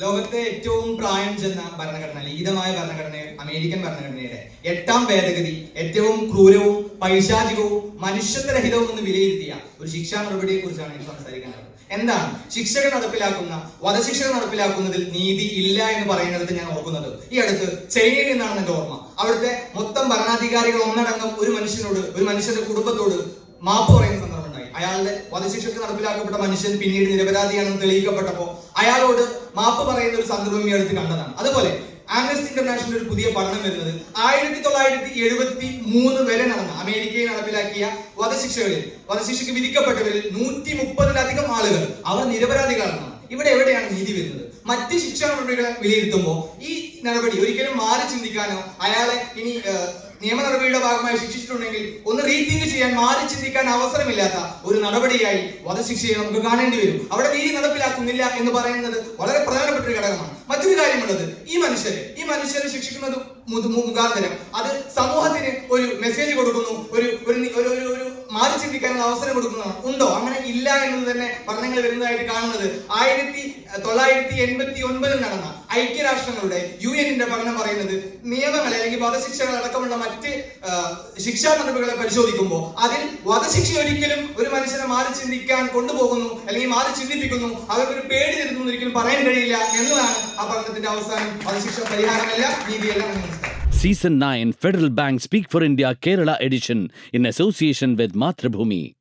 ലോകത്തെ ഏറ്റവും പ്രായം ചെന്ന ഭരണഘടന, ലളിതമായ ഭരണഘടന, അമേരിക്കൻ ഭരണഘടനയുടെ 8ാം ഭേദഗതി ഏറ്റവും ക്രൂരവും പൈശാചികവും മനുഷ്യത്വരഹിതവും എന്ന് വിലയിരുത്തിയ ഒരു ശിക്ഷാ നടപടിയെ കുറിച്ചാണ് എനിക്ക് സംസാരിക്കാനുള്ളത്. എന്താണ് ശിക്ഷകൾ നടപ്പിലാക്കുന്ന, വധശിക്ഷകൾ നടപ്പിലാക്കുന്നതിൽ നീതി ഇല്ല എന്ന് പറയുന്നിടത്ത് ഞാൻ ഓർക്കുന്നത് ഈ അടുത്ത് ചൈനയിൽ നിന്നാണ് എന്റെ ഓർമ്മ. അവിടുത്തെ മൊത്തം ഭരണാധികാരികൾ ഒന്നടങ്കം ഒരു മനുഷ്യന്റെ കുടുംബത്തോട് മാപ്പ് പറയുന്ന സന്ദർഭം ഉണ്ടായി. അയാളുടെ വധശിക്ഷക്ക് നടപ്പിലാക്കപ്പെട്ട മനുഷ്യൻ പിന്നീട് നിരപരാധിയാണെന്ന് തെളിയിക്കപ്പെട്ടപ്പോൾ അയാളോട് മാപ്പ് പറയുന്ന ഒരു സന്ദർഭം ഈ അടുത്ത് കണ്ടതാണ്. അതുപോലെ ആംനസ്റ്റി ഇന്റർനാഷണൽ ഒരു പുതിയ പഠനം വരുന്നത് 1973 വരെ നടന്ന അമേരിക്കയിൽ നടപ്പിലാക്കിയ വധശിക്ഷയ്ക്ക് വിധിക്കപ്പെട്ടവരിൽ 130-ലധികം ആളുകൾ അവർ നിരപരാധികളാണ്. ഇവിടെ എവിടെയാണ് നീതി വരുന്നത്? മറ്റ് ശിക്ഷാ നടപടികളെ വിലയിരുത്തുമ്പോൾ ഈ നടപടി ഒരിക്കലും മാറി ചിന്തിക്കാനോ അയാളെ ഇനി നിയമ നടപടിയുടെ ഭാഗമായി ശിക്ഷിച്ചിട്ടുണ്ടെങ്കിൽ ഒന്ന് റീതിങ്ക് ചെയ്യാൻ, മാറി ചിന്തിക്കാൻ അവസരമില്ലാത്ത ഒരു നടപടിയായി വധശിക്ഷയെ നമുക്ക് കാണേണ്ടി വരും. അവിടെ നീതി നടപ്പിലാക്കുന്നില്ല എന്ന് പറയുന്നത് വളരെ പ്രധാനപ്പെട്ട ഒരു ഘടകമാണ്. മറ്റൊരു കാര്യമുള്ളത്, ഈ മനുഷ്യരെ ശിക്ഷിക്കുന്നത് മുഖാന്തരം അത് സമൂഹത്തിന് ഒരു മെസ്സേജ് കൊടുക്കുന്നു, ഒരു മാറി ചിന്തിക്കാനുള്ള അവസരം കൊടുക്കുന്നു. ഉണ്ടോ? അങ്ങനെ ഇല്ല എന്നത് തന്നെ പഠനങ്ങൾ വരുന്നതായിട്ട് കാണുന്നത് 1989 നടന്ന ഐക്യരാഷ്ട്രങ്ങളുടെ UN പഠനം പറയുന്നത് നിയമങ്ങളെ അല്ലെങ്കിൽ വധശിക്ഷകൾ അടക്കമുള്ള മറ്റ് ശിക്ഷാ നടപടികളെ പരിശോധിക്കുമ്പോൾ അതിൽ വധശിക്ഷ ഒരിക്കലും ഒരു മനുഷ്യനെ മാറി ചിന്തിക്കാൻ കൊണ്ടുപോകുന്നു അല്ലെങ്കിൽ മാറി ചിന്തിപ്പിക്കുന്നു, അവർക്കൊരു പേടി തരുന്നു ഒരിക്കലും പറയാൻ കഴിയില്ല എന്നതാണ് ആ പഠനത്തിന്റെ അവസാനം. വധശിക്ഷ പരിഹാരമല്ല, നീതിയല്ല. Season 9 Federal Bank Speak for India Kerala edition in association with Mathrubhumi.